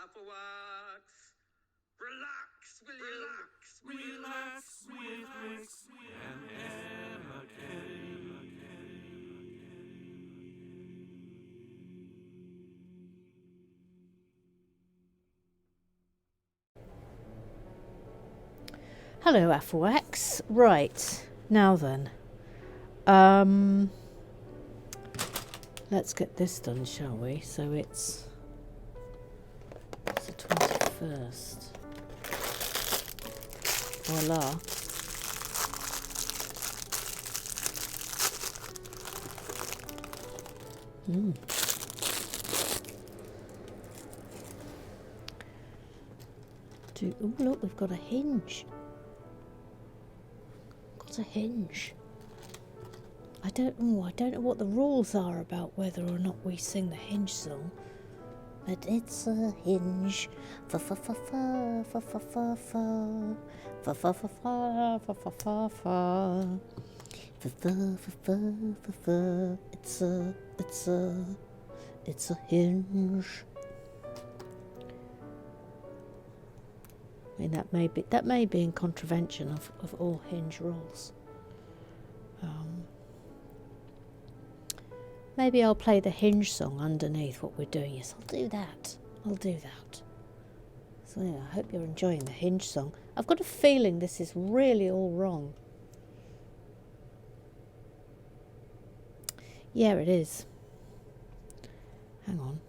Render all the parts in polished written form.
Afterwards, relax, will you? Relax with Rex and Emma Kelly. Hello, Afflewax. Right, now then. Let's get this done, shall we? So it's the 21st. Voila. Oh, look, we've got a hinge. Got a hinge. I don't know what the rules are about whether or not we sing the hinge song. But it's a hinge. Fa fa fa fa fa fa fa fa fa fa fa fa fa fa fa fa. It's a hinge. I mean, that may be in contravention of all hinge rules. Maybe I'll play the hinge song underneath what we're doing. Yes, I'll do that. So yeah, I hope you're enjoying the hinge song. I've got a feeling this is really all wrong. Yeah, it is. Hang on.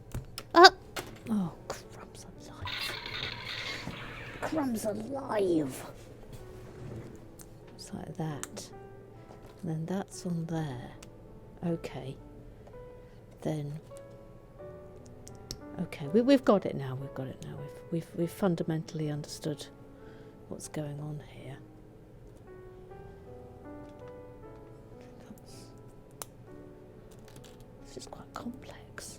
Oh, crumbs alive. Crumbs alive. It's like that. And then that's on there. Okay. Then. Okay, we've got it now. We've fundamentally understood what's going on here. It's just quite complex.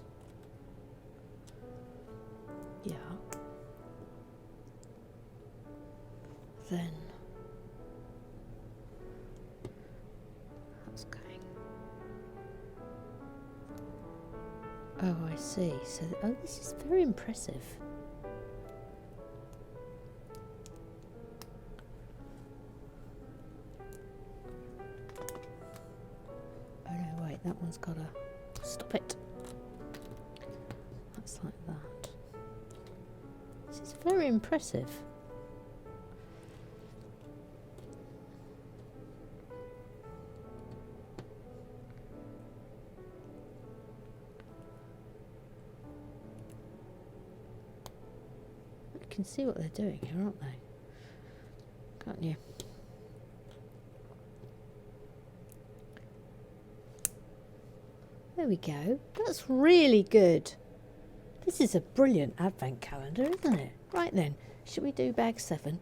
Yeah. Then that's going. Oh, I see. So, this is very impressive. Oh no, wait, that one's got to stop it. That's like that. This is very impressive. You can see what they're doing here, aren't they? Can't you? There we go. That's really good. This is a brilliant advent calendar, isn't it? Right then, should we do bag 7?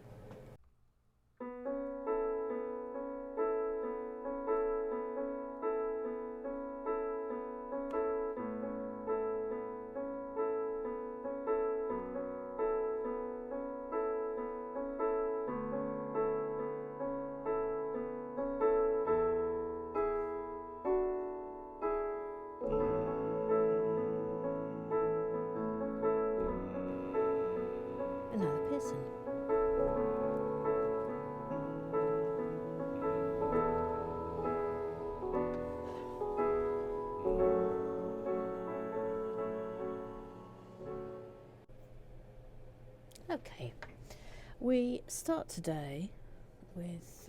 Another Pearson. Okay, we start today with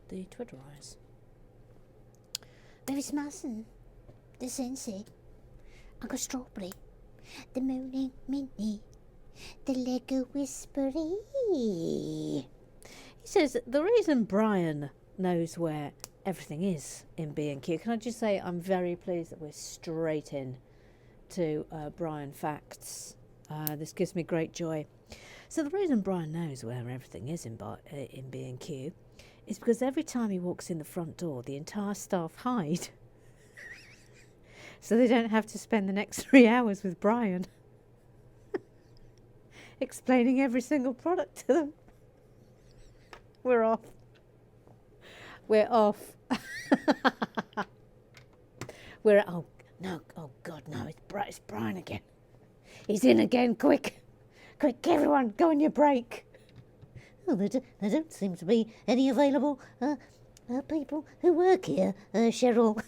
the Twitter eyes. Mary Smarson, the Sensei, Uncle Strawberry, the Moaning Minnie, the Lego Whispery. He says the reason Brian knows where everything is in B&Q. Can I just say I'm very pleased that we're straight in to Brian Facts. This gives me great joy. So the reason Brian knows where everything is in B&Q is because every time he walks in the front door, the entire staff hide. So they don't have to spend the next 3 hours with Brian explaining every single product to them. We're off. Oh God, no, it's Brian again. He's in again, quick. Quick, everyone, go on your break. Oh, there don't seem to be any available people who work here, Cheryl.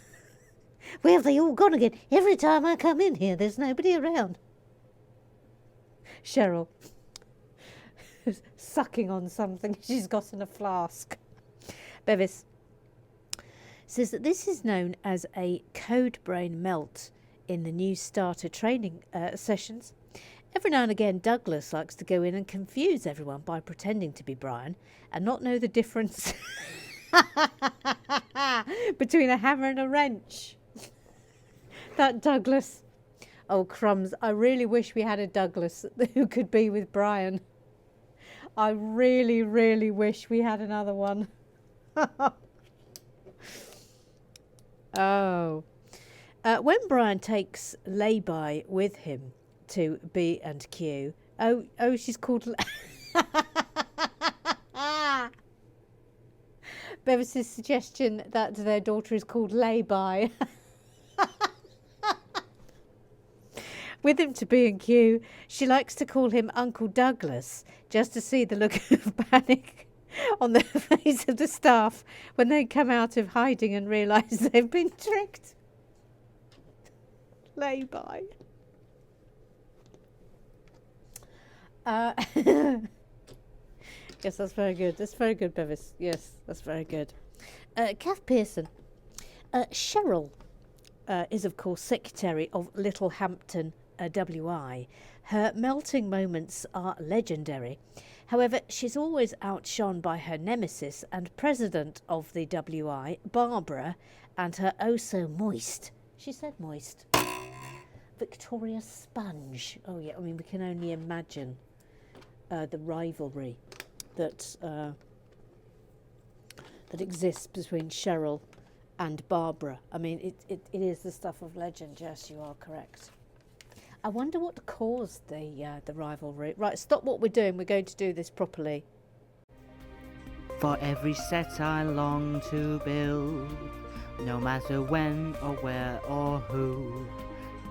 Where have they all gone again? Every time I come in here, there's nobody around. Cheryl, sucking on something she's got in a flask. Bevis says that this is known as a code brain melt in the new starter training sessions. Every now and again, Douglas likes to go in and confuse everyone by pretending to be Brian and not know the difference between a hammer and a wrench. That Douglas. Oh, crumbs. I really wish we had a Douglas who could be with Brian. I really, really wish we had another one. Oh. When Brian takes lay-by with him to B&Q. Oh, she's called... Bevis's suggestion that their daughter is called lay-by. With him to B&Q, she likes to call him Uncle Douglas, just to see the look of panic on the face of the staff when they come out of hiding and realise they've been tricked. Lay-by. Yes, that's very good. That's very good, Bevis. Yes, that's very good. Kath Pearson. Cheryl is, of course, secretary of Littlehampton WI. Her melting moments are legendary. However, she's always outshone by her nemesis and president of the WI, Barbara, and her oh-so-moist, she said moist, Victoria Sponge. Oh, yeah, I mean, we can only imagine the rivalry that exists between Cheryl and Barbara. I mean, it is the stuff of legend. Yes, you are correct. I wonder what caused the rivalry. Right, stop what we're doing. We're going to do this properly. For every set I long to build, no matter when or where or who,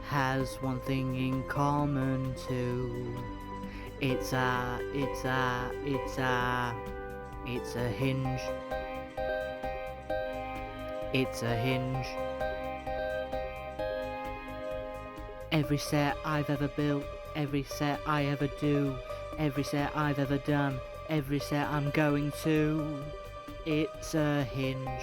has one thing in common too. It's a hinge. It's a hinge. Every set I've ever built, every set I ever do, every set I've ever done, every set I'm going to, it's a hinge.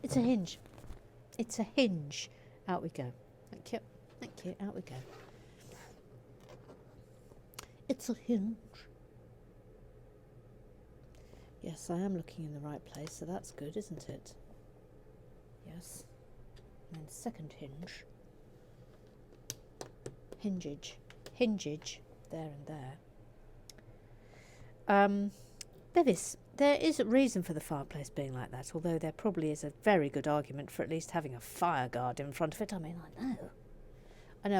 It's a hinge. It's a hinge. Out we go. Thank you. Thank you. Out we go. It's a hinge. Yes, I am looking in the right place, so that's good, isn't it? Yes. And then second hinge. Hingage. Hingage. There and there. Bevis, there is a reason for the fireplace being like that, although there probably is a very good argument for at least having a fire guard in front of it. I mean, I know.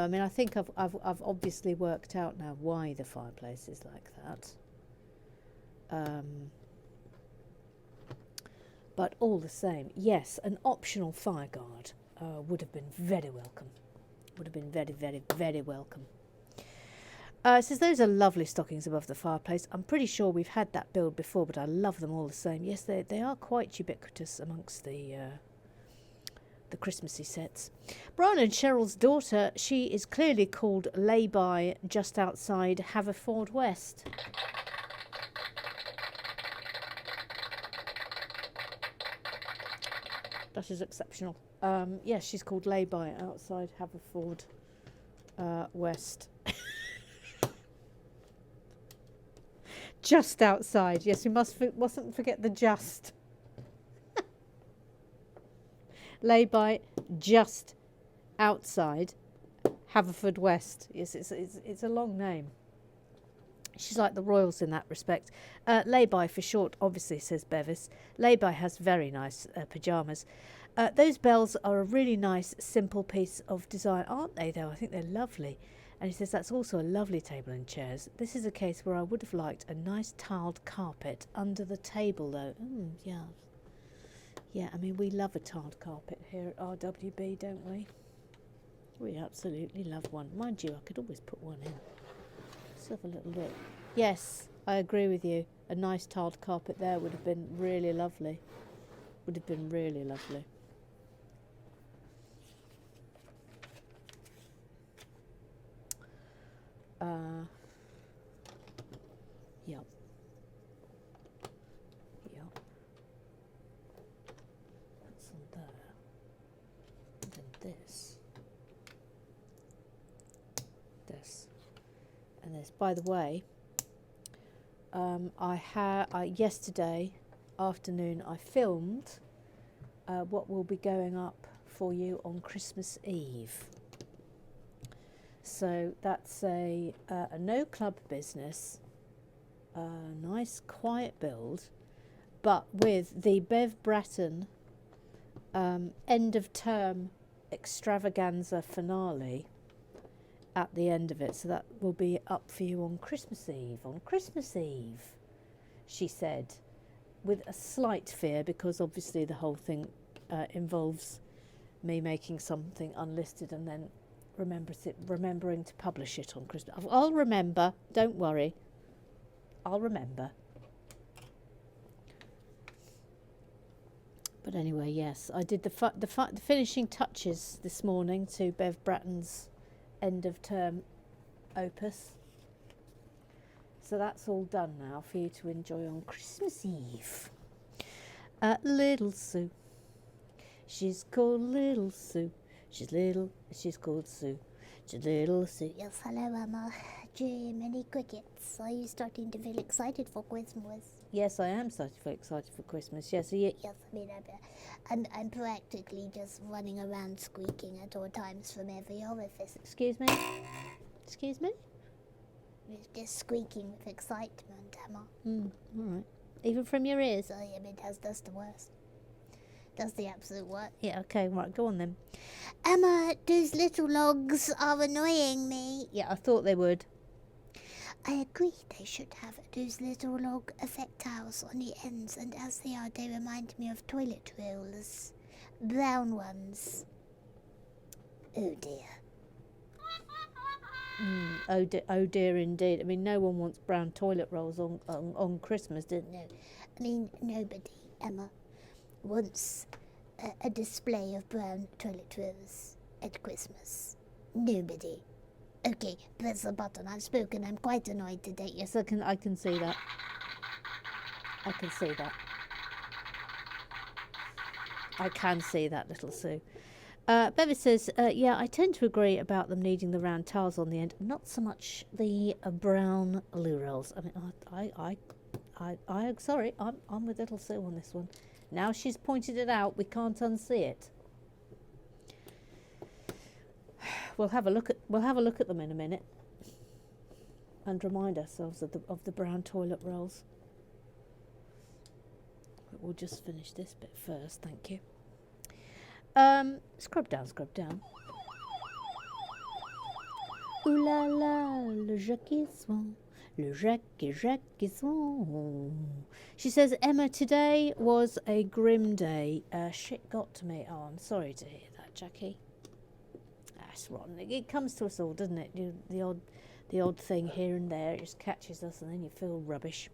I mean, I think I've obviously worked out now why the fireplace is like that. But all the same, yes, an optional fire guard would have been very welcome. Would have been very, very, very welcome. It says those are lovely stockings above the fireplace. I'm pretty sure we've had that build before, but I love them all the same. Yes, they are quite ubiquitous amongst the Christmassy sets. Brian and Cheryl's daughter, she is clearly called Lay-by, just outside Haverfordwest. That is exceptional. Yes, she's called Lay-by outside Haverford West. Just outside. Yes, we mustn't forget the just. Lay-by just outside Haverfordwest. Yes, it's a long name. She's like the royals in that respect. Lay-by for short, obviously, says Bevis. Lay-by has very nice pyjamas. Those bells are a really nice, simple piece of design, aren't they, though? I think they're lovely. And he says that's also a lovely table and chairs. This is a case where I would have liked a nice tiled carpet under the table, though. Yeah. Yeah, I mean, we love a tiled carpet here at RWB, don't we? We absolutely love one. Mind you, I could always put one in. Let's have a little look. Yes, I agree with you. A nice tiled carpet there would have been really lovely. Would have been really lovely. Yep. Yep. That's on there. And then this. This. And this. By the way, yesterday afternoon I filmed what will be going up for you on Christmas Eve. So that's a no club business, nice quiet build, but with the Bev Bratton end of term extravaganza finale at the end of it. So that will be up for you on Christmas Eve. On Christmas Eve, she said, with a slight fear, because obviously the whole thing involves me making something unlisted and then remembering to publish it on Christmas. I'll remember, don't worry. I'll remember. But anyway, yes, I did the finishing touches this morning to Bev Bratton's end of term opus. So that's all done now for you to enjoy on Christmas Eve. Little Sue. She's called Little Sue. She's little, she's called Sue. She's little Sue. Yes, hello, Emma. Jiminy Crickets. Are you starting to feel excited for Christmas? Yes, I am starting to feel excited for Christmas. Yes, yes. I mean, I'm practically just running around squeaking at all times from every orifice. Excuse me? Excuse me? Just squeaking with excitement, Emma. All right. Even from your ears? Oh, yeah, I mean, that's the worst. That's the absolute worst. Yeah, okay, right, go on then. Emma, those little logs are annoying me. Yeah, I thought they would. I agree they should have those little log effect tiles on the ends, and as they are, they remind me of toilet rolls. Brown ones. Oh dear. Oh dear indeed. I mean, no one wants brown toilet rolls on Christmas, didn't No, I mean, nobody, Emma, wants a display of brown toilet rolls at Christmas. Nobody. Okay, press the button. I've spoken. I'm quite annoyed today. Yes, I can see that. I can see that. I can see that, little Sue. Bevis says, yeah, I tend to agree about them needing the round tiles on the end, not so much the brown loo rolls. I mean, I'm with little Sue on this one. Now she's pointed it out, we can't unsee it. We'll have a look at them in a minute, and remind ourselves of the brown toilet rolls. But we'll just finish this bit first. Thank you. Scrub down, scrub down. Ooh la la, le jacquisson, le jacquisson. She says, Emma, today was a grim day. Shit got to me. Oh, I'm sorry to hear that, Jackie. That's rotten. It comes to us all, doesn't it? The odd thing here and there. It just catches us, and then you feel rubbish.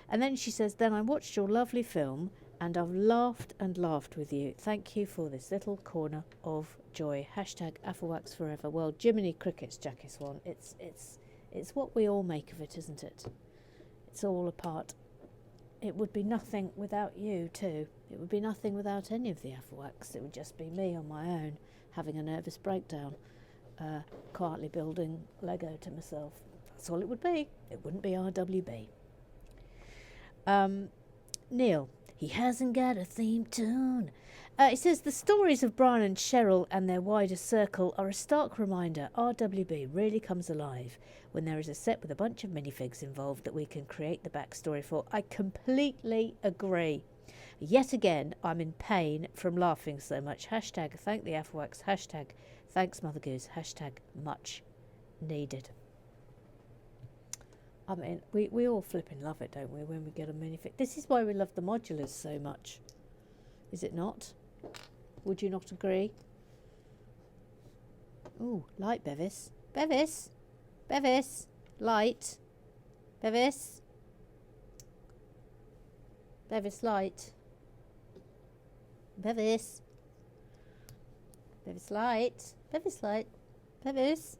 And then she says, then I watched your lovely film, and I've laughed and laughed with you. Thank you for this little corner of joy. Hashtag Afflewax forever. Well, Jiminy Crickets, Jackie Swan. It's what we all make of it, isn't it? It's all a part. It would be nothing without you too. It would be nothing without any of the Afflewax. It would just be me on my own, having a nervous breakdown, quietly building Lego to myself. That's all it would be. It wouldn't be RWB. Neil. He hasn't got a theme tune. It says, the stories of Brian and Cheryl and their wider circle are a stark reminder RWB really comes alive when there is a set with a bunch of minifigs involved that we can create the backstory for. I completely agree. Yet again, I'm in pain from laughing so much. Hashtag thank the Afflewax. Hashtag thanks Mother Goose. Hashtag much needed. I mean, we all flipping love it, don't we, when we get a minifig. This is why we love the modulars so much. Is it not? Would you not agree? Ooh, light, Bevis. Bevis! Bevis! Light. Bevis! Bevis, light. Bevis! Bevis, light. Bevis, light. Bevis!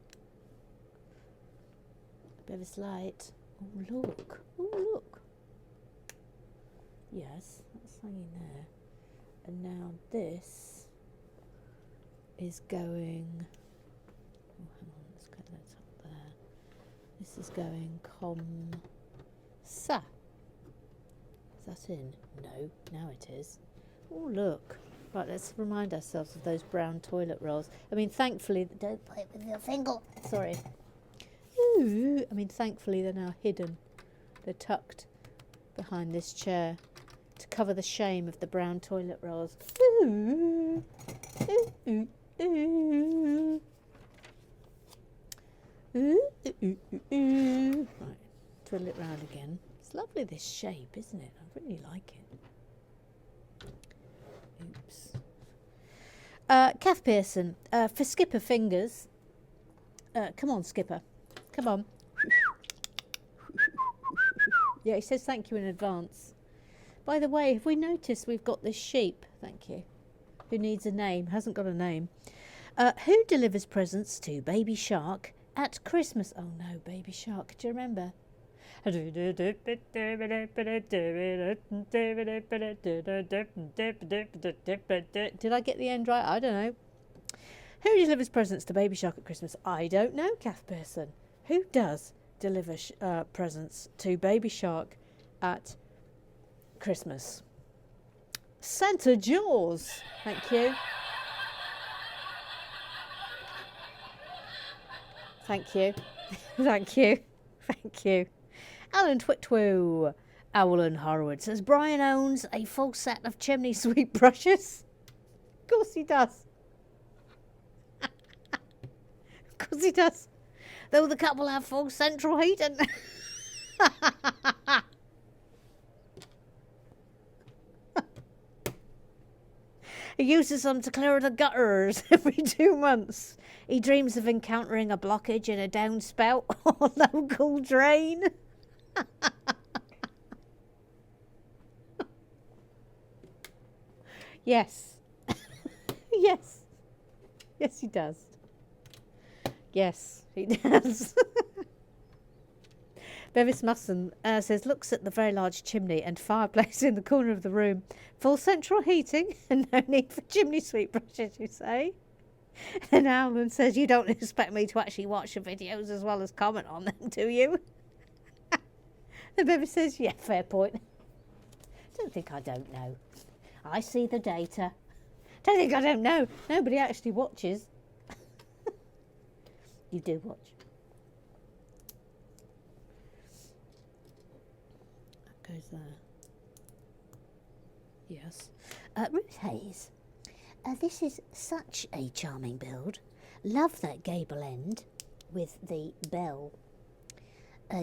Bevis, light. Oh, look. Oh, look. Yes, that's hanging there. And now this is going... Oh, hang on, let's get that up there. This is going sa. Is that in? No, now it is. Oh, look. Right, let's remind ourselves of those brown toilet rolls. I mean, thankfully... Don't play with your finger. Sorry. Ooh, I mean, thankfully they're now hidden. They're tucked behind this chair to cover the shame of the brown toilet rolls. Ooh, ooh, ooh, ooh. Ooh, ooh, ooh, ooh. Right, twiddle it round again. It's lovely, this shape, isn't it? I really like it. Oops. Kath Pearson, for Skipper Fingers. Come on, Skipper. Come on. Yeah, he says thank you in advance. By the way, have we noticed we've got this sheep, thank you, who needs a name, hasn't got a name. Who delivers presents to Baby Shark at Christmas? Oh no, Baby Shark, do you remember? Did I get the end right? I don't know. Who delivers presents to Baby Shark at Christmas? I don't know, Kath Pearson. Who does deliver presents to Baby Shark at Christmas? Santa Jaws. Thank you. Thank you. Thank you. Thank you. Alan Twitwoo. Owlan Horowitz says Brian owns a full set of chimney sweep brushes. Of course he does. Of course he does. Though the couple have full central heating. He uses them to clear the gutters every 2 months. He dreams of encountering a blockage in a downspout or local drain. Yes. Yes. Yes, he does. Yes, he does. Bevis Musson says, looks at the very large chimney and fireplace in the corner of the room. Full central heating and no need for chimney sweep brushes, you say? And Alan says, you don't expect me to actually watch the videos as well as comment on them, do you? And Bevis says, yeah, fair point. Don't think I don't know. I see the data. Don't think I don't know. Nobody actually watches. You do watch. That goes there. Yes. Ruth Hayes. This is such a charming build. Love that gable end with the bell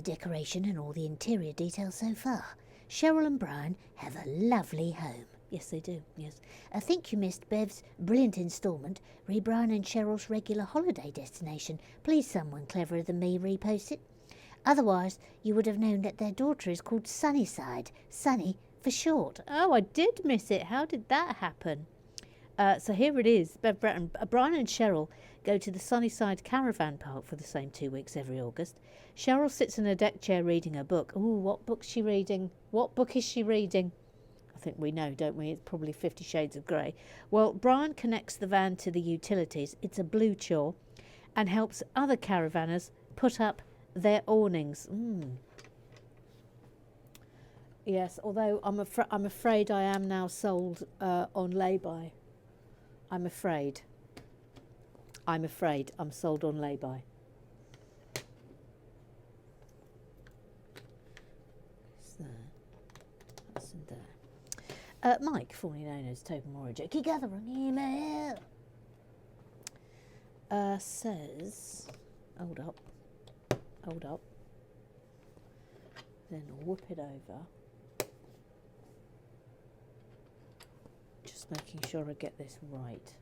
decoration and all the interior details so far. Cheryl and Brian have a lovely home. Yes, they do. Yes. I think you missed Bev's brilliant instalment, re Brian and Cheryl's regular holiday destination. Please, someone cleverer than me repost it. Otherwise, you would have known that their daughter is called Sunnyside. Sunny for short. Oh, I did miss it. How did that happen? So here it is. Brian and Cheryl go to the Sunnyside Caravan Park for the same 2 weeks every August. Cheryl sits in a deck chair reading a book. Ooh, what book's she reading? What book is she reading? I think we know, don't we? It's probably 50 Shades of Grey. Well, Brian connects the van to the utilities. It's a blue chore. And helps other caravanners put up their awnings. Yes, although I'm afraid I am now sold on lay-by. I'm afraid I'm sold on lay-by. It's there. That's in there. Mike, formerly known as Toby Moore, Jackie Gathering email, says, hold up, then whoop it over. just making sure I get this right.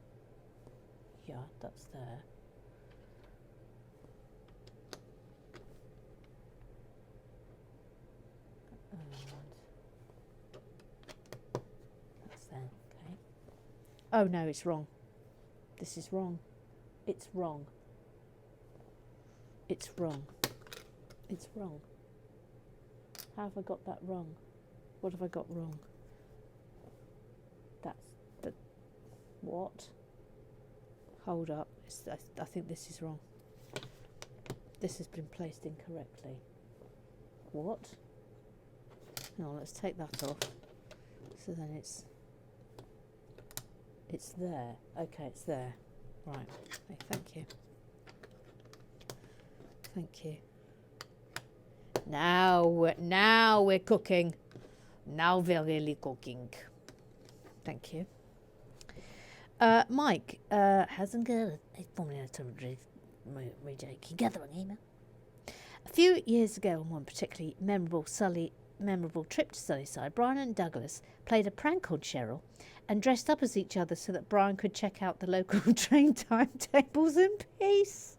Yeah, that's there. And that's there, okay. Oh no, it's wrong. This is wrong. It's wrong. It's wrong. It's wrong. How have I got that wrong? What have I got wrong? That's the... What? Hold up. I think this is wrong. This has been placed incorrectly. What? No, let's take that off. So then it's there. Okay, it's there. Right. Okay, thank you. Thank you. Now we're cooking. Now we're really cooking. Thank you. Mike hasn't got a formula to gathering email. A few years ago, on one particularly memorable trip to Sunnyside, Brian and Douglas played a prank on Cheryl and dressed up as each other so that Brian could check out the local train timetables in peace.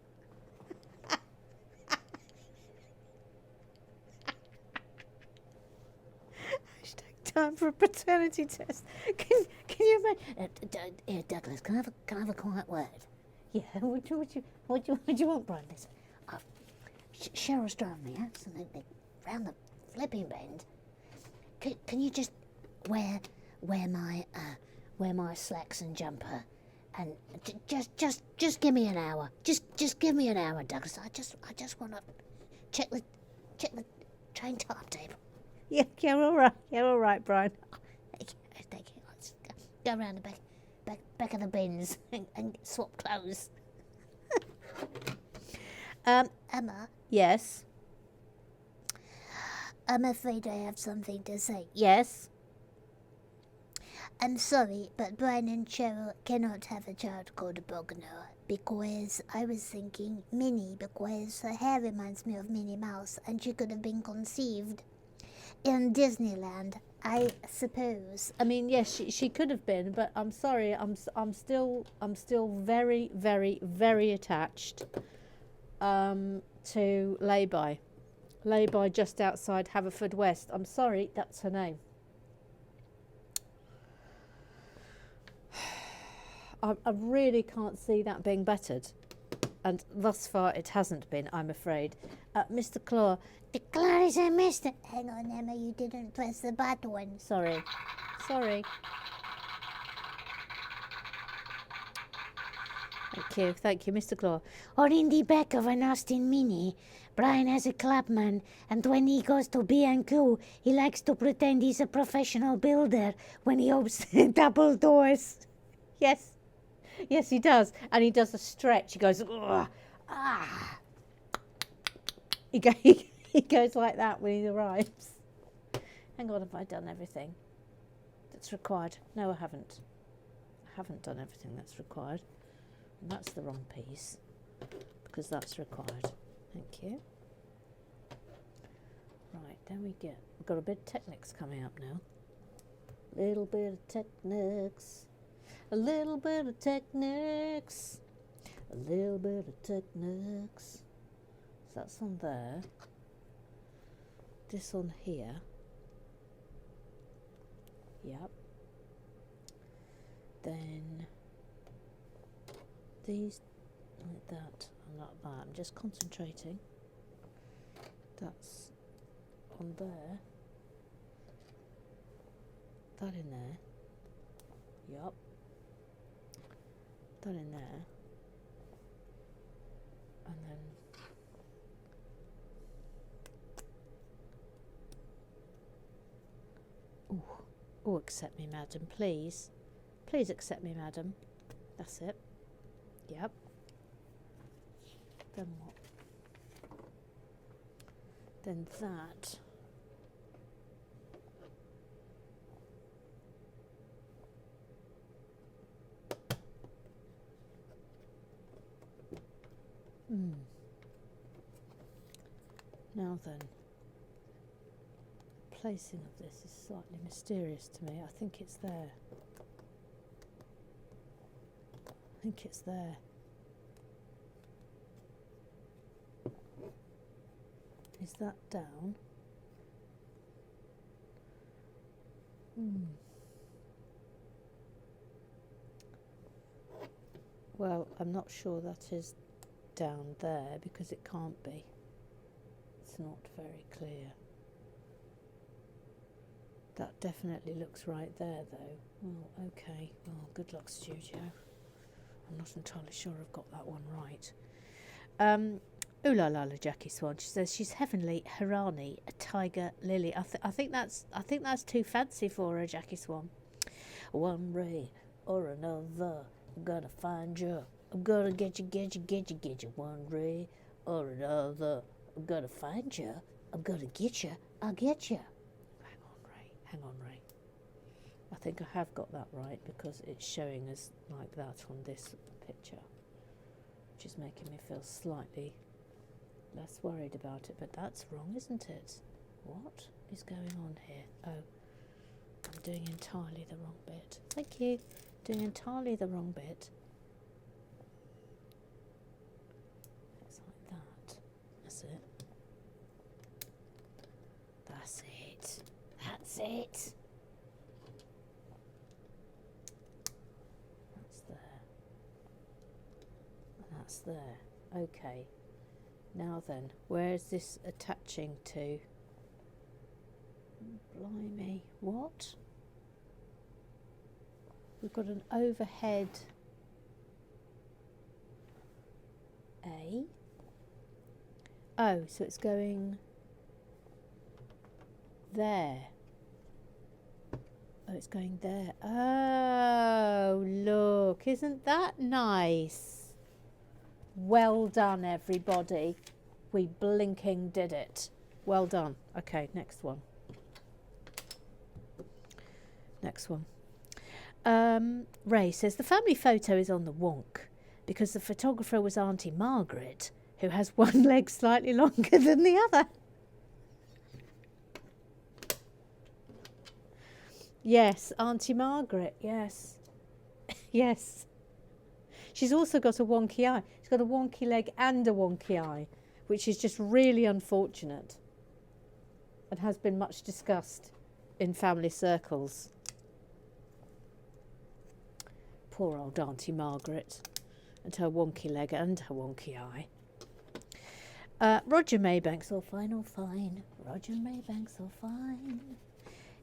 Time for a paternity test. Can you imagine? Douglas, can I have a quiet word? Yeah. What do you want, Brian? Listen, Cheryl's driving me absolutely round the flipping bend. Can you just wear my slacks and jumper, and just give me an hour. Just give me an hour, Douglas. I just want to check the train timetable. Yeah, you're all right, Brian. Thank you. Let's go around the back of the bins and swap clothes. Emma, Yes. I'm afraid I have something to say. Yes. I'm sorry, but Brian and Cheryl cannot have a child called Bogner because I was thinking Minnie because her hair reminds me of Minnie Mouse and she could have been conceived in Disneyland, I suppose. I mean, yes, she could have been, but I'm sorry. I'm still very, very, very attached to Lay-by. Lay-by just outside Haverfordwest. I'm sorry, that's her name. I really can't see that being bettered. And thus far it hasn't been, I'm afraid. Mr. Claw. Declare is a mister. Hang on, Emma, you didn't press the button. Sorry. Thank you, Mr. Claw. Or in the back of an Austin Mini, Brian has a clubman, and when he goes to B&Q, he likes to pretend he's a professional builder when he opens double doors. Yes, he does. And he does a stretch. He goes, ugh, ah. He goes like that when he arrives. Hang on, have I done everything that's required? No, I haven't. I haven't done everything that's required. And that's the wrong piece, because that's required. Thank you. Right, then we've got a bit of Technics coming up now. Little bit of Technics. A little bit of Technics. A little bit of Technics. So that's on there. This on here. Yep. Then these like that and like that. I'm just concentrating. That's on there. That in there. Yup. That in there. And then oh, accept me, madam, please. Please accept me, madam. That's it. Yep. Then what? Then that. Now then, placing of this is slightly mysterious to me. I think it's there. think it's there. Is that down? Well, I'm not sure that is down there because it can't be. It's not very clear. That definitely looks right there though. Well, okay. Well, good luck, studio. I'm not entirely sure I've got that one right. Ooh la la la, Jackie Swan. She says she's heavenly Harani, a tiger lily. I think that's too fancy for her, Jackie Swan. One ray or another, I'm gonna find you. I'm gonna get you. One ray or another, I'm gonna find you. I'm gonna get you. I'll get you. Hang on, Ray. I think I have got that right because it's showing us like that on this picture, which is making me feel slightly less worried about it. But that's wrong, isn't it? What is going on here? Oh, I'm doing entirely the wrong bit. Thank you. Doing entirely the wrong bit. It's like that. That's it. That's it. That's it. That's there. And that's there. Okay. Now then, where is this attaching to? Blimey. What? We've got an overhead A. Oh, so it's going there. Oh, it's going there. Oh, look. Isn't that nice? Well done, everybody. We blinking did it. Well done. Okay, next one. Next one. Ray says the family photo is on the wonk because the photographer was Auntie Margaret, who has one leg slightly longer than the other. Yes, Auntie Margaret, yes. Yes. She's also got a wonky eye. She's got a wonky leg and a wonky eye, which is just really unfortunate and has been much discussed in family circles. Poor old Auntie Margaret and her wonky leg and her wonky eye. Roger Maybank's all fine, all fine. Roger Maybank's all fine.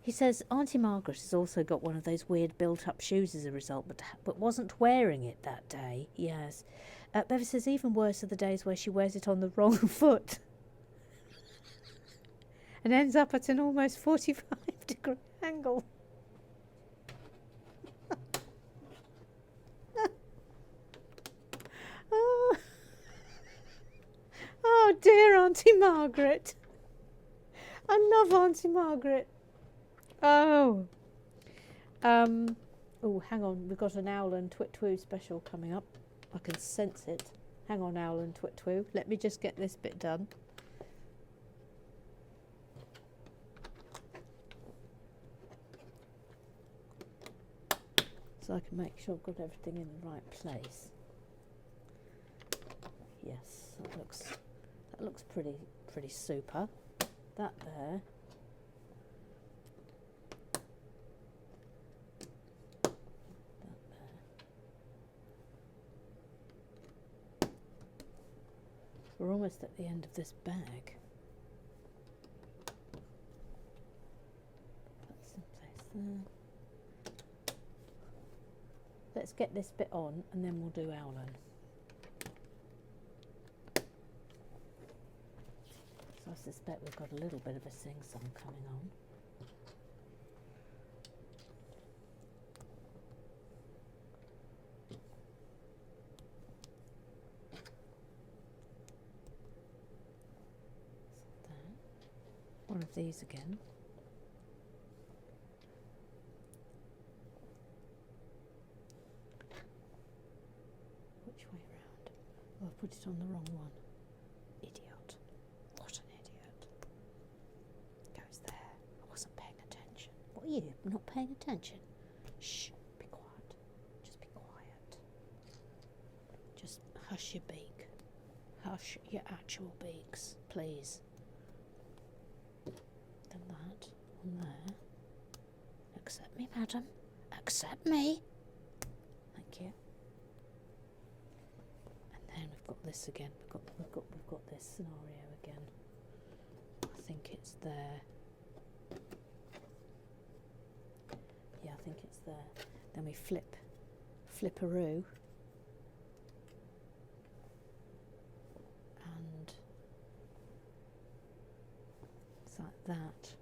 He says Auntie Margaret has also got one of those weird built-up shoes as a result, but wasn't wearing it that day. Yes. Bev says even worse are the days where she wears it on the wrong foot and ends up at an almost 45-degree angle. Oh dear, Auntie Margaret. I love Auntie Margaret. Oh. Oh, hang on. We've got an Owl and Twit-Twoo special coming up. I can sense it. Hang on, Owl and Twit-Twoo. Let me just get this bit done. So I can make sure I've got everything in the right place. Yes, that looks pretty super. That there. We're almost at the end of this bag. That's in place there. Let's get this bit on and then we'll do Owlin. So I suspect we've got a little bit of a sing-song coming on. One of these again. Which way round? Oh, I put it on the wrong one. Idiot. What an idiot. Goes there. I wasn't paying attention. What are you? Not paying attention? Shh. Be quiet. Just be quiet. Hush your beak. Hush your actual beaks, please. Then that on there. Accept me, madam. Accept me. Thank you. And then we've got this again. We've got this scenario again. I think it's there. Yeah, I think it's there. Then we flip-a-roo. And it's like that.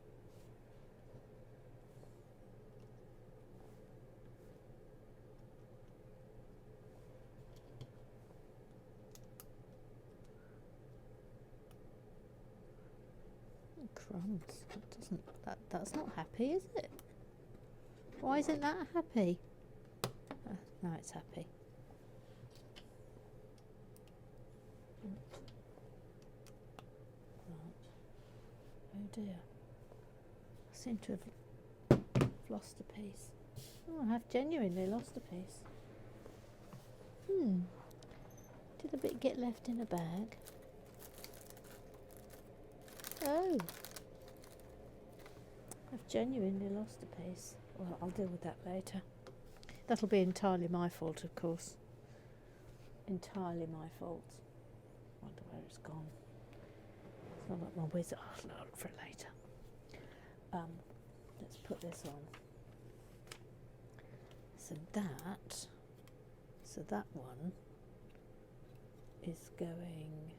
Crumbs. That's not happy, is it? Why isn't that happy? Now it's happy. Right. Oh dear. I seem to have lost a piece. Oh, I have genuinely lost a piece. Did a bit get left in a bag? Oh. I've genuinely lost a piece. Well, I'll deal with that later. That'll be entirely my fault, of course. Entirely my fault. Wonder where it's gone. It's not like my wizard. Oh, I'll look for it later. Let's put this on. So that one is going.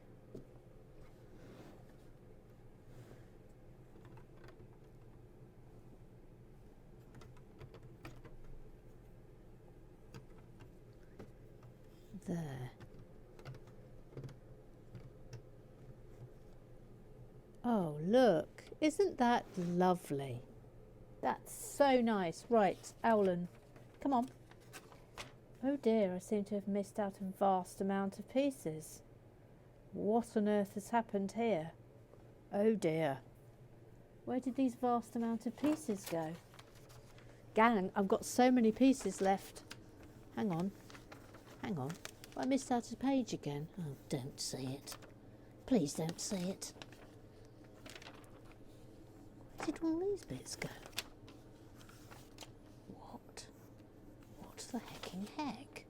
There. Oh, look. Isn't that lovely? That's so nice. Right, Owlin, come on. Oh dear, I seem to have missed out a vast amount of pieces. What on earth has happened here? Oh dear. Where did these vast amount of pieces go? Gang, I've got so many pieces left. Hang on. I missed out a page again. Oh, don't say it. Please don't say it. Where did all these bits go? What the hecking heck?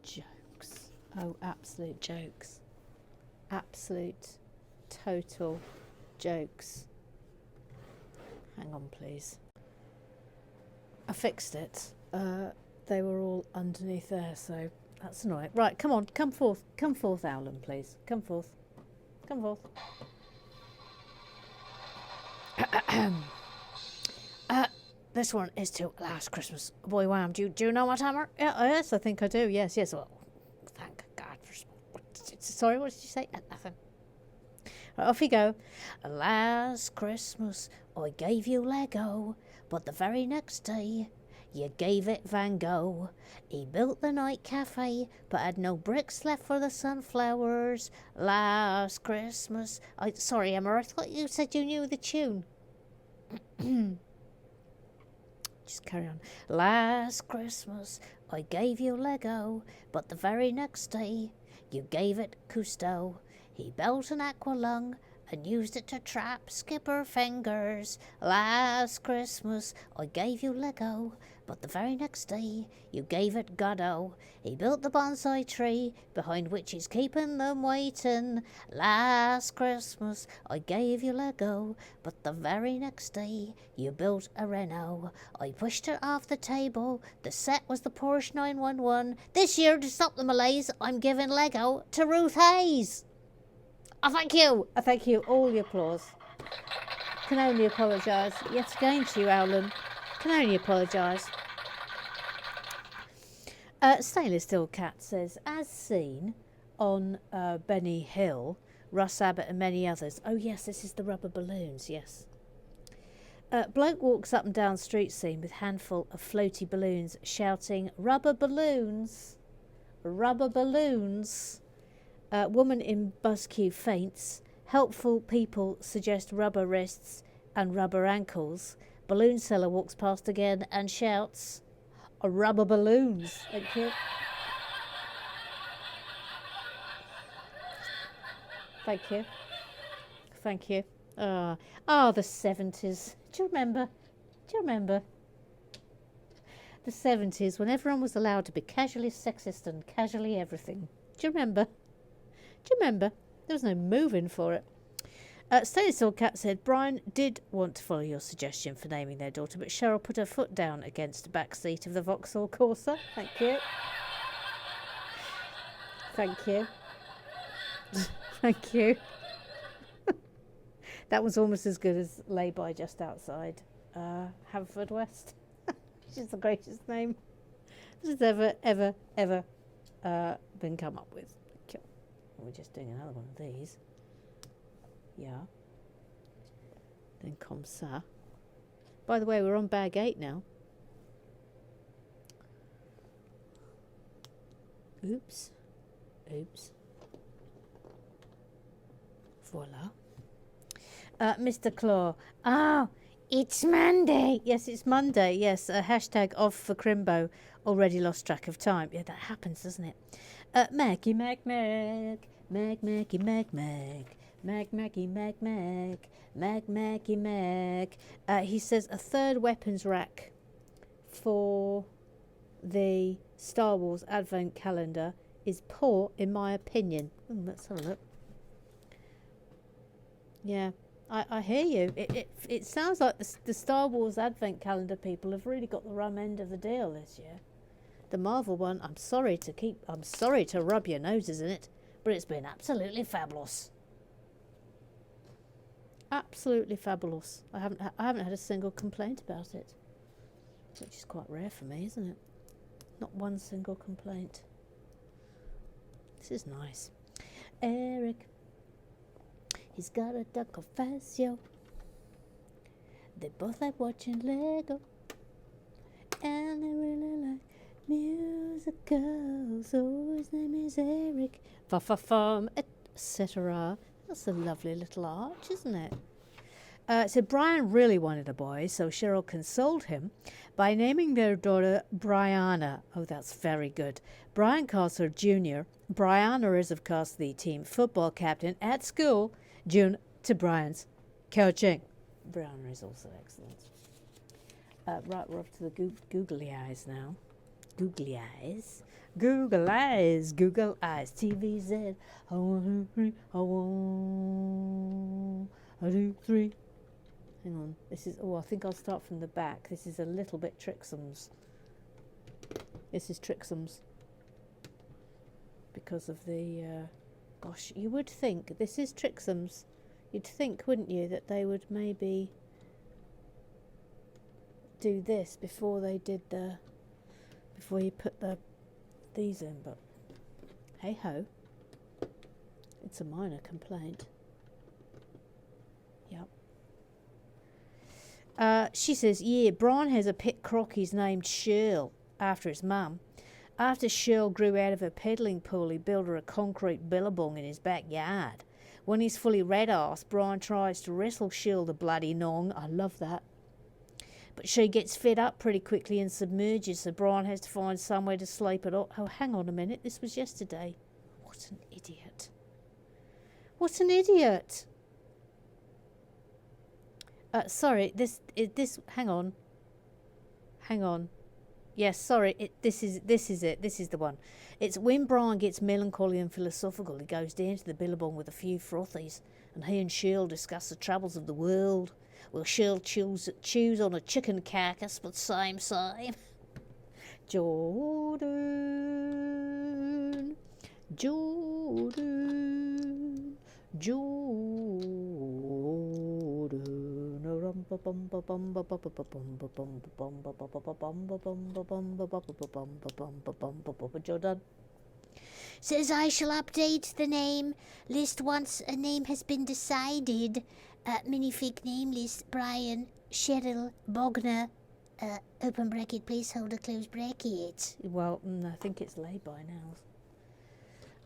Jokes. Oh, absolute jokes. Absolute, total jokes. Hang on, please. I fixed it. They were all underneath there, so that's annoying. Right, come on, come forth, Owlin, please. Come forth. This one is to Last Christmas. Boy, wham. Do you know what, Hammer? Yes, I think I do. Yes. Well, thank God for. Sorry, what did you say? Nothing. Right, off you go. Last Christmas I gave you Lego, but the very next day you gave it Van Gogh. He built the night cafe, but had no bricks left for the sunflowers. Last Christmas... Sorry, Emma, I thought you said you knew the tune. Just carry on. Last Christmas I gave you Lego, but the very next day you gave it Cousteau. He built an aqualung and used it to trap skipper fingers. Last Christmas I gave you Lego, but the very next day you gave it Godot. He built the bonsai tree behind which he's keeping them waiting. Last Christmas I gave you Lego, but the very next day you built a Renault. I pushed it off the table. The set was the Porsche 911. This year, to stop the malaise, I'm giving Lego to Ruth Hayes. Oh, thank you. Oh, thank you. All the applause. Can only apologise. Yet again to you, Owlin. Can only apologise. Stainless Steel Cat says, as seen on Benny Hill, Russ Abbott and many others. Oh, yes, this is the rubber balloons, yes. Bloke walks up and down street scene with handful of floaty balloons, shouting, rubber balloons, rubber balloons. Woman in bus queue faints. Helpful people suggest rubber wrists and rubber ankles, Balloon seller walks past again and shouts, rubber balloons. Thank you. Thank you. Thank you. The 70s. Do you remember? Do you remember? The 70s, when everyone was allowed to be casually sexist and casually everything. Do you remember? Do you remember? There was no moving for it. Stainless Cat said, Brian did want to follow your suggestion for naming their daughter, but Cheryl put her foot down against the back seat of the Vauxhall Corsa. Thank you. Thank you. Thank you. That was almost as good as Lay By Just Outside Haverfordwest, which is the greatest name that has ever been come up with. We're just doing another one of these. Yeah. Then comme ça. By the way, we're on bag 8 now. Oops. Oops. Voila. Mr. Claw. Oh, it's Monday. Yes, it's Monday. Yes, hashtag off for Crimbo. Already lost track of time. Yeah, that happens, doesn't it? Maggie, Mag, Mag. Mag, Maggie, Mag, Mag. Mag, Maggie, Mag, Mag. Mag, Maggie, Mag. He says a third weapons rack for the Star Wars Advent calendar is poor, in my opinion. Let's have a look. Yeah, I hear you. It sounds like the Star Wars Advent calendar people have really got the rum end of the deal this year. The Marvel one, I'm sorry to rub your noses in it, but it's been absolutely fabulous. Absolutely fabulous. I haven't had a single complaint about it, which is quite rare for me, isn't it? Not one single complaint. This is nice. Eric, he's got a duck of Fascio. They both like watching Lego, and they really like musicals. So his name is Eric. Fa-fa-fum, etc. That's a lovely little arch, isn't it? So Brian really wanted a boy, so Cheryl consoled him by naming their daughter Brianna. Oh, that's very good. Brian calls her Junior. Brianna is, of course, the team football captain at school, due to Brian's coaching. Brianna is also excellent. Right, we're up to the googly eyes now. Googly eyes. Google eyes. Google eyes. TVZ. I want 3. I want 3. Hang on. This is. Oh, I think I'll start from the back. This is a little bit Trixum's. This is Trixum's. Because of the. Gosh, you would think this is Trixum's. You'd think, wouldn't you, that they would maybe do this before they did the. Before you put these in, but hey ho, it's a minor complaint. Yep. She says, yeah, Brian has a pet croc he's named Shirl after his mum. After Shirl grew out of her peddling pool, he built her a concrete billabong in his backyard. When he's fully red-arsed, Brian tries to wrestle Shirl the bloody nong. I love that. But she gets fed up pretty quickly and submerges, so Brian has to find somewhere to sleep it off. Oh, hang on a minute. This was yesterday. What an idiot. What an idiot. Sorry, this, hang on. Hang on. Yes, sorry, this is it. This is the one. It's when Brian gets melancholy and philosophical, he goes down to the billabong with a few frothies, and he and Shirl discuss the troubles of the world. Well, Shirl chews on a chicken carcass, but same. Jordan. Jordan says I shall update the name list once a name has been decided. Minifig name list: Brian, Cheryl, Bogner, open bracket, placeholder, close bracket. Well, I think it's laid by now.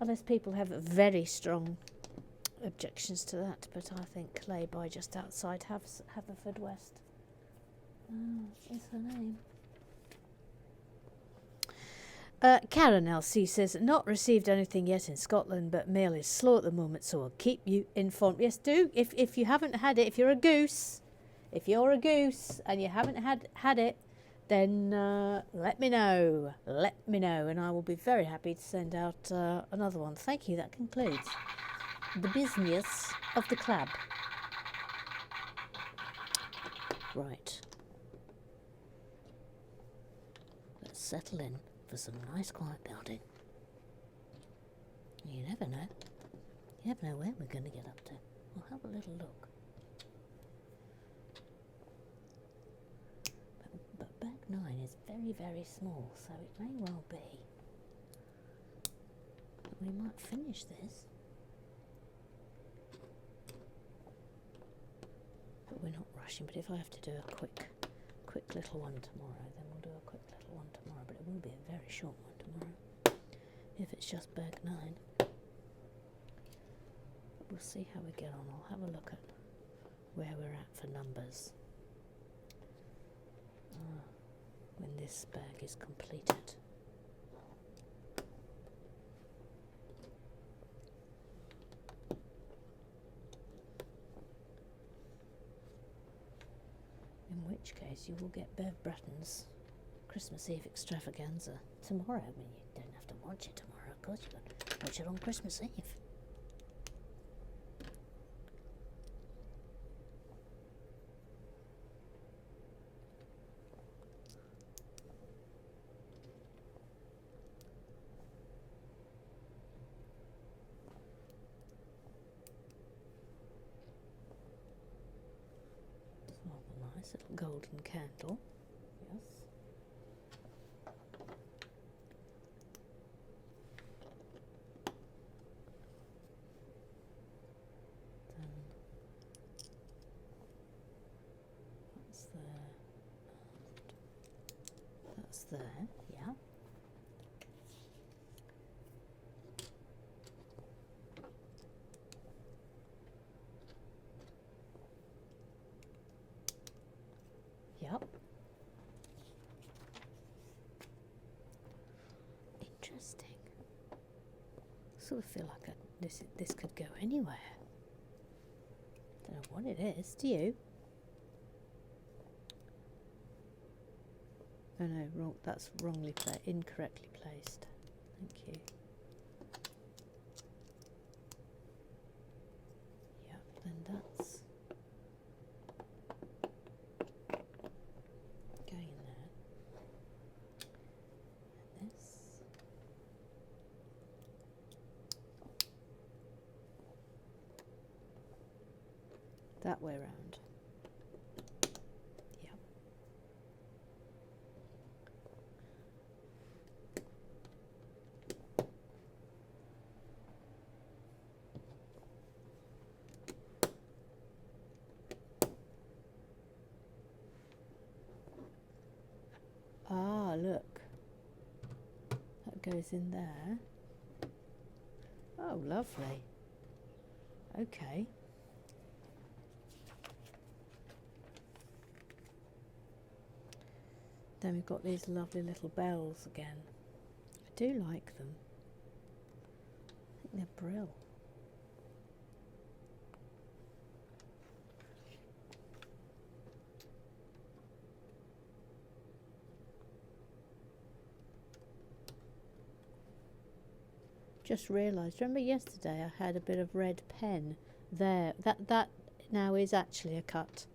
Unless people have very strong objections to that, but I think lay by just outside Haverfordwest. Is her name? Karen LC says, not received anything yet in Scotland, but mail is slow at the moment, so I'll keep you informed. Yes, do. If you haven't had it, if you're a goose and you haven't had it, then let me know. Let me know, and I will be very happy to send out another one. Thank you. That concludes the business of the club. Right. Let's settle in for some nice quiet building. You never know. You never know where we're going to get up to. We'll have a little look. But bag 9 is very, very small, so it may well be that we might finish this. But we're not rushing. But if I have to do a quick little one tomorrow, then we'll do a quick little one tomorrow. But it will be a very short one tomorrow. If it's just bag 9. But we'll see how we get on. I'll have a look at where we're at for numbers when this bag is completed. In which case you will get Bev Bratton's Christmas Eve extravaganza tomorrow. I mean, you don't have to watch it tomorrow, of course you can watch it on Christmas Eve. Nice little golden candle. Yes. Then that's there. That's there. Yeah. Yep. Interesting. Sort of feel like this could go anywhere. Don't know what it is. Do you? Oh no, wrong. That's incorrectly placed. Thank you. Yep. Then that's going in there. And this. That way round. Yep. Ah, look. That goes in there. Oh, lovely. Okay. Then we've got these lovely little bells again. I do like them. I think they're brill. Just realised, remember yesterday I had a bit of red pen there. That now is actually a cut.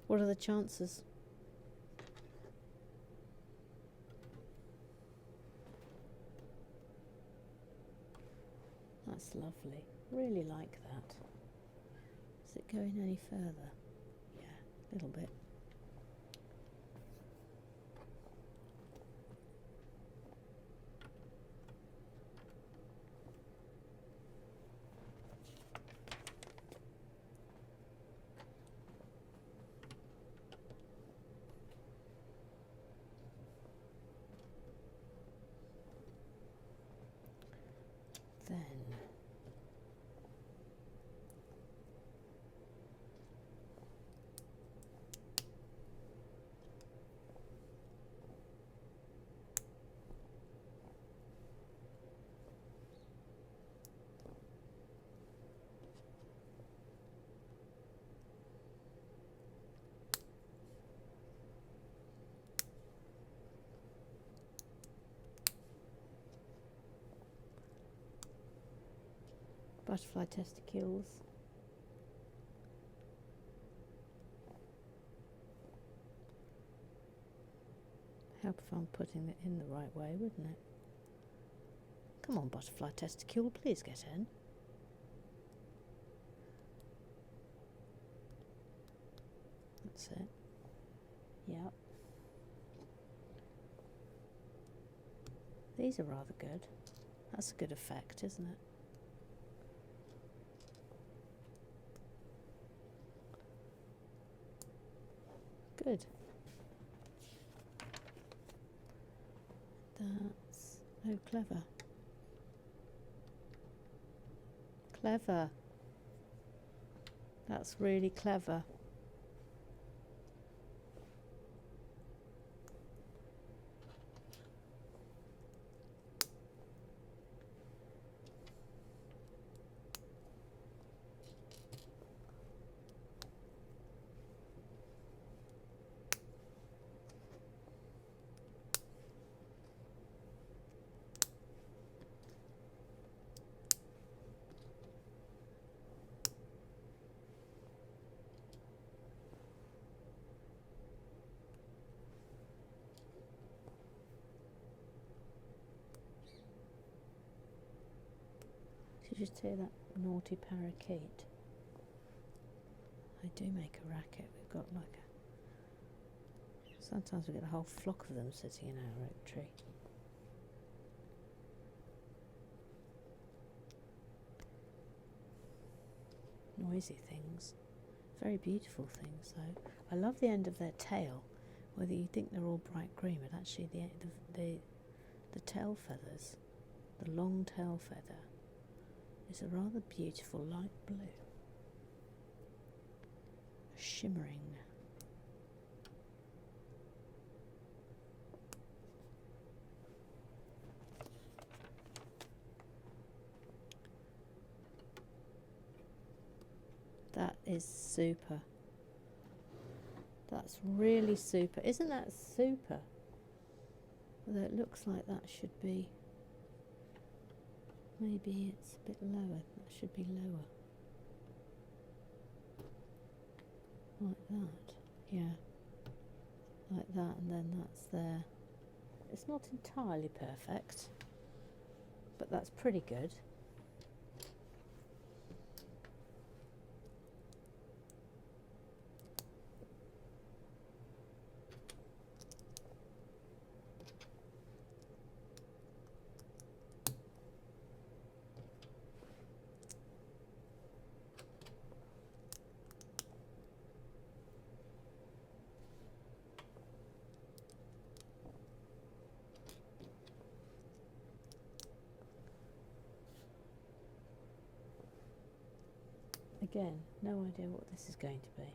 What are the chances? That's lovely. Really like that. Is it going any further? Yeah, a little bit. Then Butterfly testicles. Help if I'm putting it in the right way, wouldn't it? Come on, butterfly testicle, please get in. That's it. Yep. These are rather good. That's a good effect, isn't it? Good. That's... oh, clever. Clever. That's really clever. Did you just hear that naughty parakeet? They do make a racket. We've got like a... sometimes we get a whole flock of them sitting in our oak tree. Noisy things. Very beautiful things though. I love the end of their tail. Whether you think they're all bright green, but actually the tail feathers, the long tail feather, is a rather beautiful light blue. Shimmering. That is super. That's really super. Isn't that super? Although it looks like that should be... maybe it's a bit lower. That should be lower. Like that. Yeah. Like that, and then that's there. It's not entirely perfect, but that's pretty good. Again, no idea what this is going to be.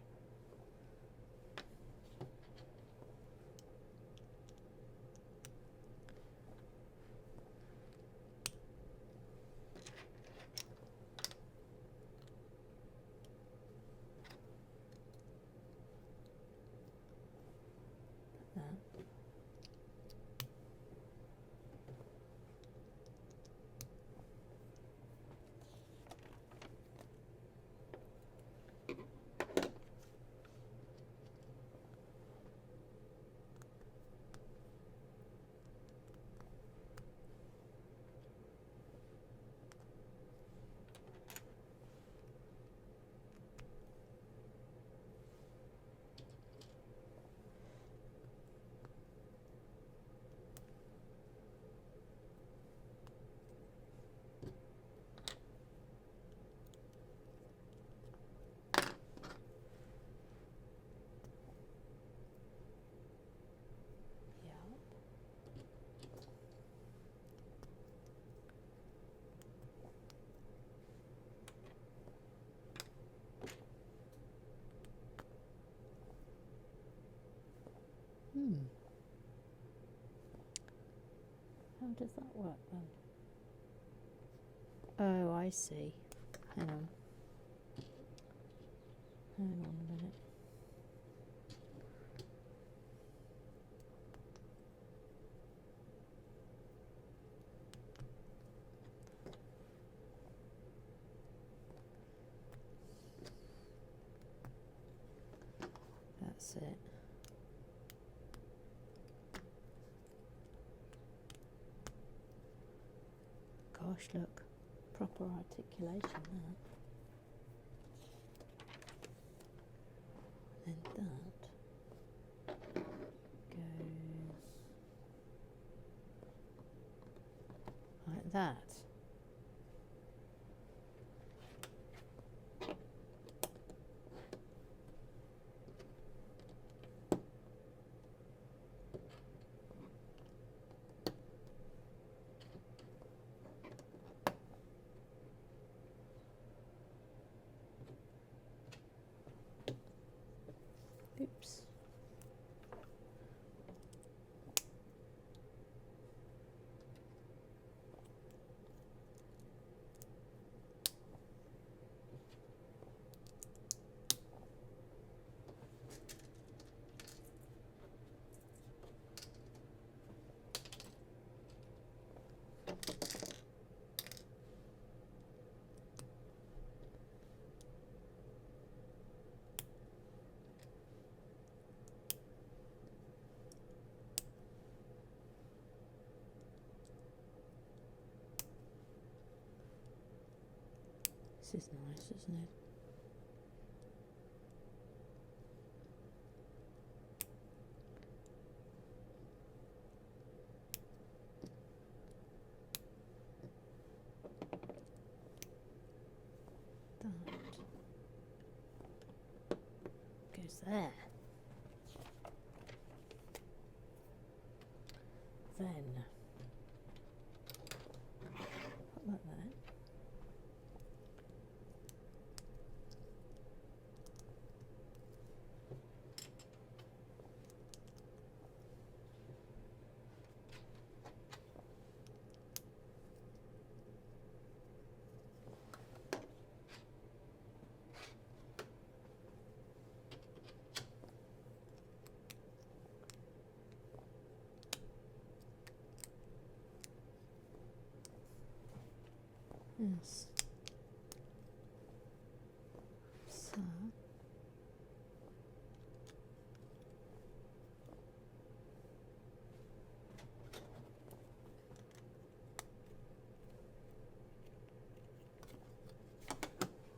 How does that work then? Oh, I see. Hang on. Hang on a minute. That's it. Gosh, look, proper articulation there. Then that goes like that. Oops. This is nice, isn't it? That goes there. Then put that there. Yes. So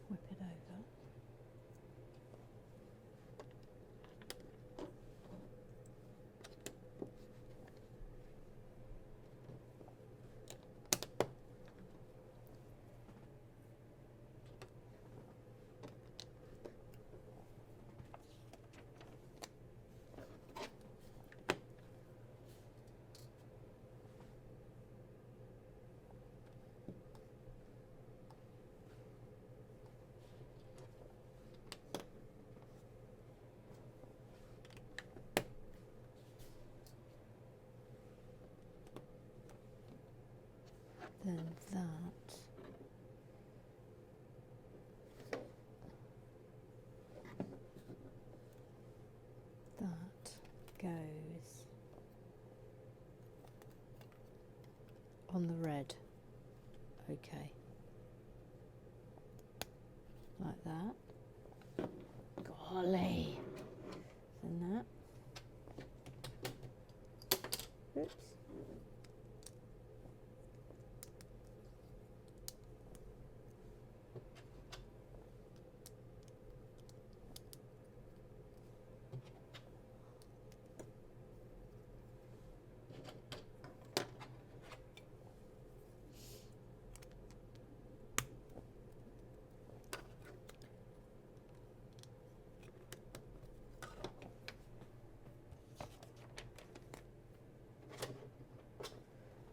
whip it over. Then that goes on the red. Okay. Like that. Golly. And that. Oops.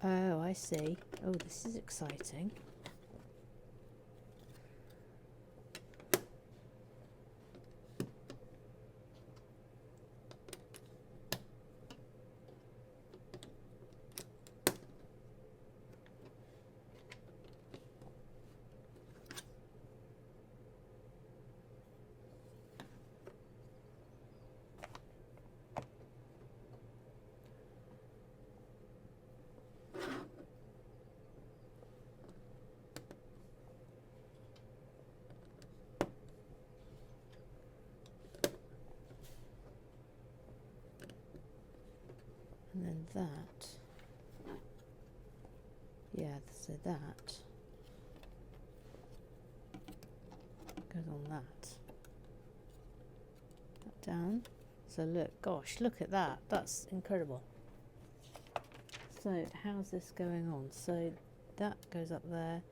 Oh, I see. Oh, this is exciting. And then that. Yeah, so that goes on that. That down. So look, gosh, look at that. That's incredible. So how's this going on? So that goes up there.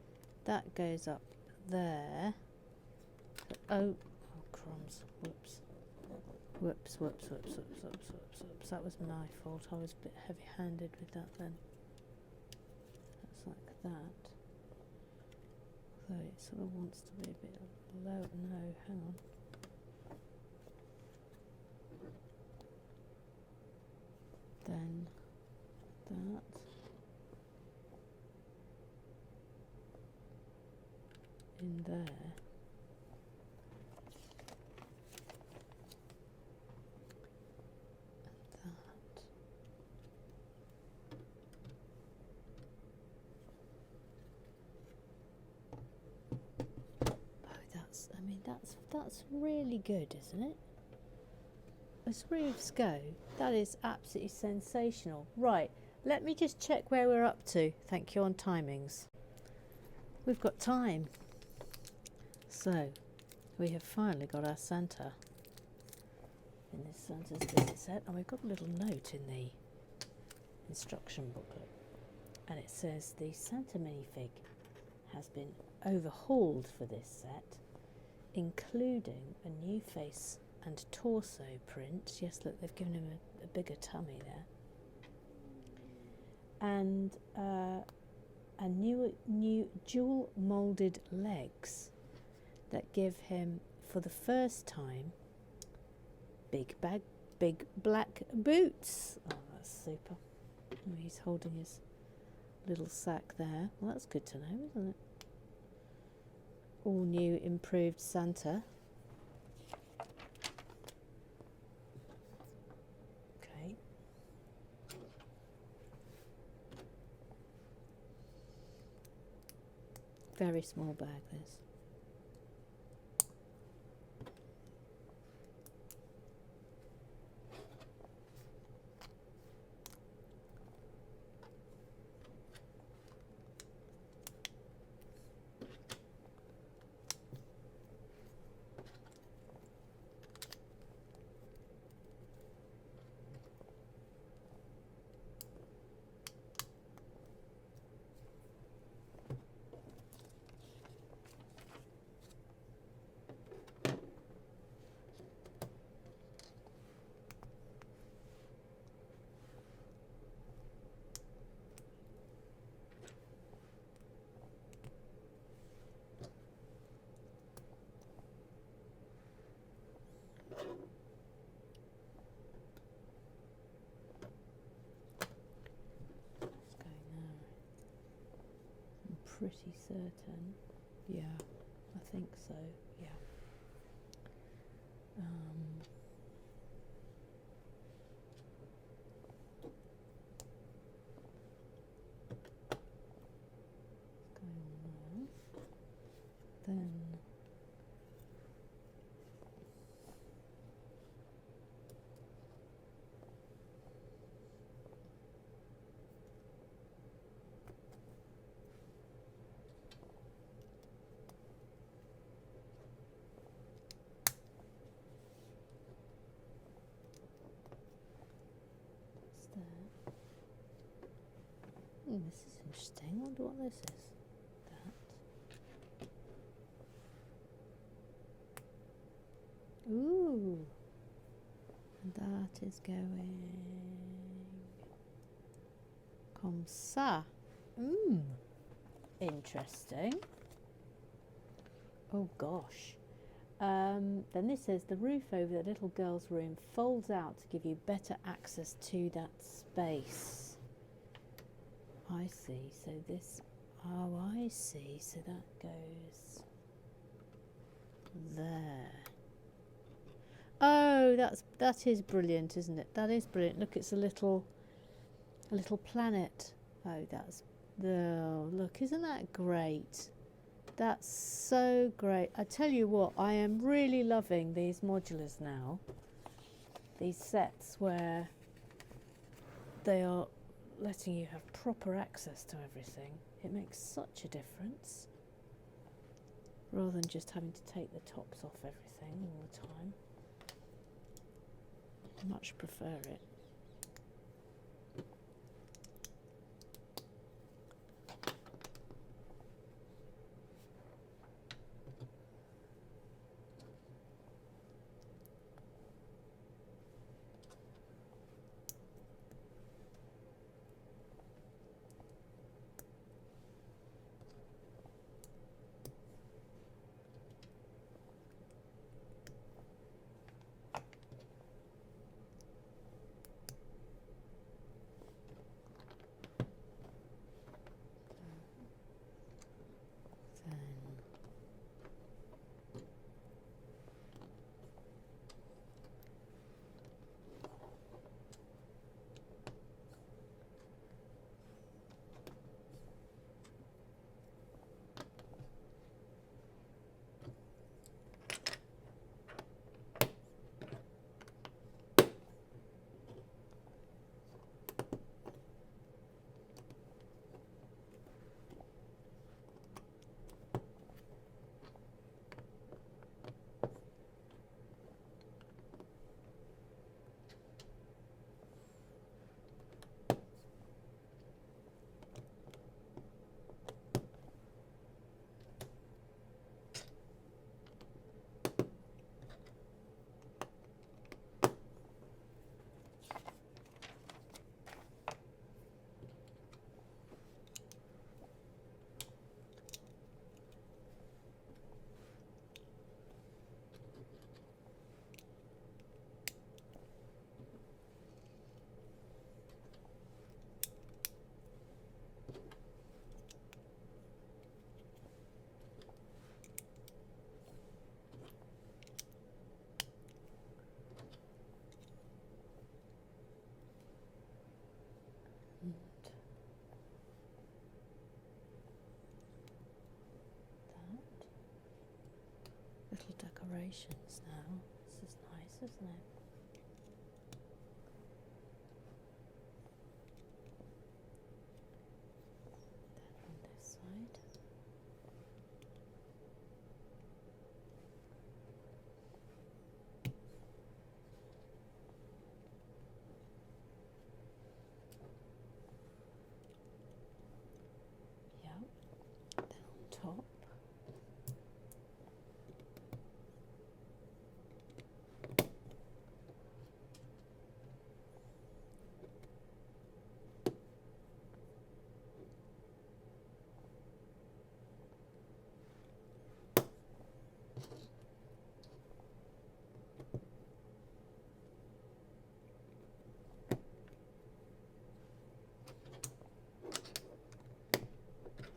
That goes up there. Oh, crumbs. Whoops. Whoops, whoops, whoops, whoops, whoops, whoops, whoops. That was my fault. I was a bit heavy-handed with that then. That's like that. So it sort of wants to be a bit low. No, hang on. Then that. In there. That's really good, isn't it? As roofs go, that is absolutely sensational. Right, let me just check where we're up to. Thank you on timings. We've got time. So, we have finally got our Santa in this Santa's visit set, and we've got a little note in the instruction booklet, and it says the Santa minifig has been overhauled for this set, including a new face and torso print. Yes, look, they've given him a bigger tummy there, and a new dual moulded legs that give him, for the first time, big black boots. Oh, that's super. Oh, he's holding his little sack there. Well, that's good to know, isn't it? All new improved Santa. Okay. Very small bag, this. Pretty certain. Yeah, I think so. Yeah. What's going on there? Then this is interesting. I wonder what this is. That. Ooh. And that is going comme ça. Interesting. Oh gosh. Then this says the roof over that little girl's room folds out to give you better access to that space. I see. So this, oh, I see. So that goes there. Oh, that is brilliant, isn't it? That is brilliant. Look, it's a little planet. Oh, that's look, isn't that great? That's so great. I tell you what, I am really loving these modulars now. These sets where they are letting you have proper access to everything. It makes such a difference. Rather than just having to take the tops off everything all the time. I much prefer it. Little decorations now. This is nice, isn't it? Then on this side. Yep. Then on top.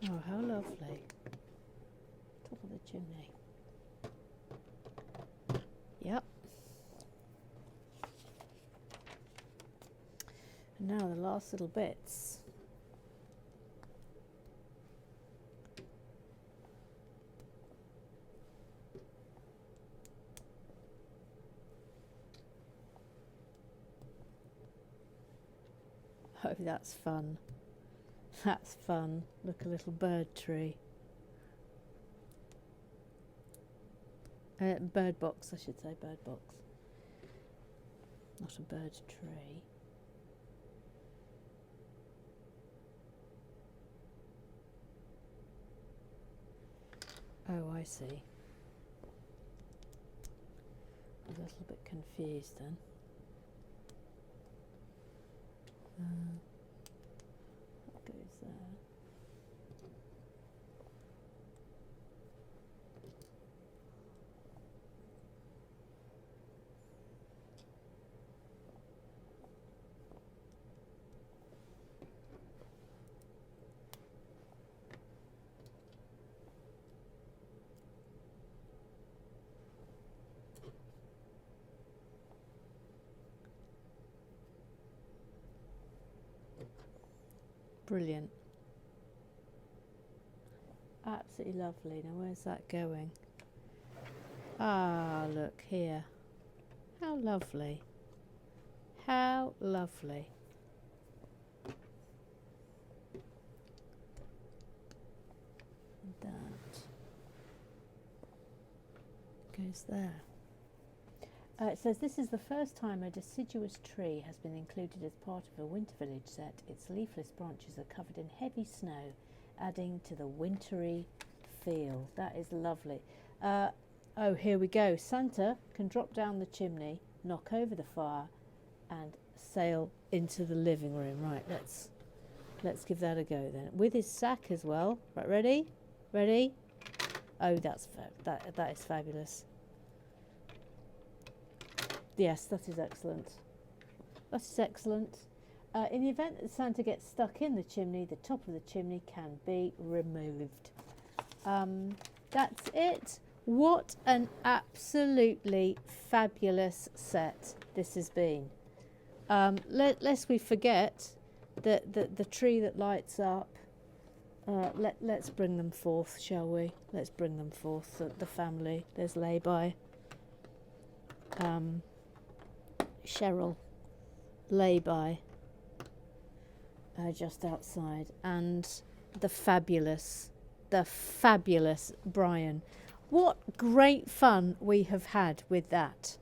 Oh, how lovely. Top of the chimney. Yep. And now the last little bits. Oh, that's fun. That's fun. Look, a little bird tree. Bird box, I should say, bird box. Not a bird tree. Oh, I see. I was a little bit confused then. That goes there. Brilliant. Absolutely lovely. Now where's that going? Ah, look here. How lovely. How lovely. goes there. It says, this is the first time a deciduous tree has been included as part of a winter village set. Its leafless branches are covered in heavy snow, adding to the wintry feel. That is lovely. Oh, here we go. Santa can drop down the chimney, knock over the fire, and sail into the living room. Right, let's give that a go then. With his sack as well. Right, ready? Ready? Oh, that is fabulous. Yes, that is excellent. That is excellent. In the event that Santa gets stuck in the chimney, the top of the chimney can be removed. That's it. What an absolutely fabulous set this has been. Lest we forget the tree that lights up. Let's bring them forth, shall we? Let's bring them forth, the family. There's lay-by. Cheryl, lay-by, just outside, and the fabulous Brian. What great fun we have had with that.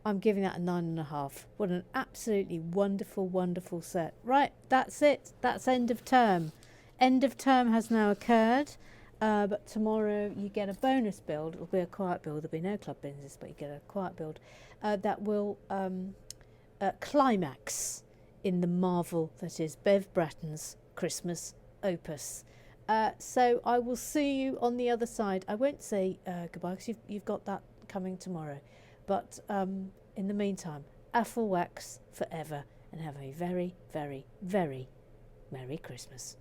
I'm giving that a 9.5. What an absolutely wonderful, wonderful set. Right, that's it. That's end of term. End of term has now occurred, but tomorrow you get a bonus build. It'll be a quiet build. There'll be no club business, but you get a quiet build that will climax in the marvel that is Bev Bratton's Christmas opus. So I will see you on the other side. I won't say goodbye because you've got that coming tomorrow. But in the meantime, Affle Wax forever, and have a very, very, very Merry Christmas.